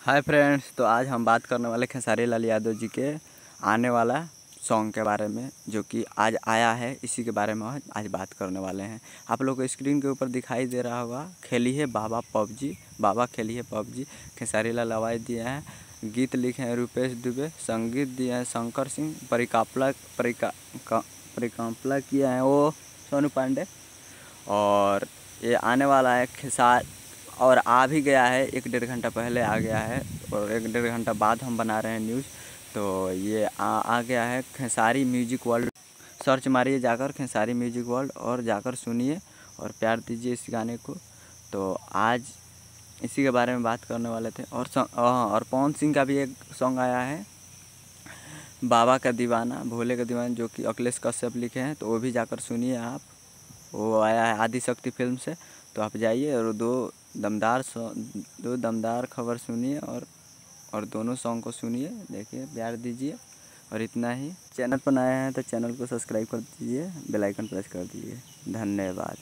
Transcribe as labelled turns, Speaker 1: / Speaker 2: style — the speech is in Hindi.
Speaker 1: हाय फ्रेंड्स, तो आज हम बात करने वाले खेसारी लाल यादव जी के आने वाला सॉन्ग के बारे में, जो कि आज आया है। इसी के बारे में आज बात करने वाले हैं। आप लोग को स्क्रीन के ऊपर दिखाई दे रहा होगा, खेली है बाबा पबजी, बाबा खेली है पबजी। खेसारी लाल आवाज़ दिए हैं, गीत लिखे हैं रुपेश दुबे, संगीत दिए हैं शंकर सिंह, परिकल्पना किया है वो सोनू पांडे। और ये आने वाला है और आ भी गया है, 1-1.5 घंटा पहले आ गया है और 1-1.5 घंटा बाद हम बना रहे हैं न्यूज़। तो ये आ गया है खेसारी म्यूजिक वर्ल्ड। सर्च मारिए जाकर खेसारी म्यूजिक वर्ल्ड और जाकर सुनिए और प्यार दीजिए इस गाने को। तो आज इसी के बारे में बात करने वाले थे। और पवन सिंह का भी एक सॉन्ग आया है, बाबा का दीवाना, भोले का दीवाना, जो कि अखिलेश कश्यप लिखे हैं। तो वो भी जाकर सुनिए आप। वो आया है आदिशक्ति फिल्म से। तो आप जाइए और दो दमदार खबर सुनिए और दोनों सॉन्ग को सुनिए, देखिए, प्यार दीजिए। और इतना ही। चैनल पर नए हैं तो चैनल को सब्सक्राइब कर दीजिए, बेल आइकन प्रेस कर दीजिए। धन्यवाद।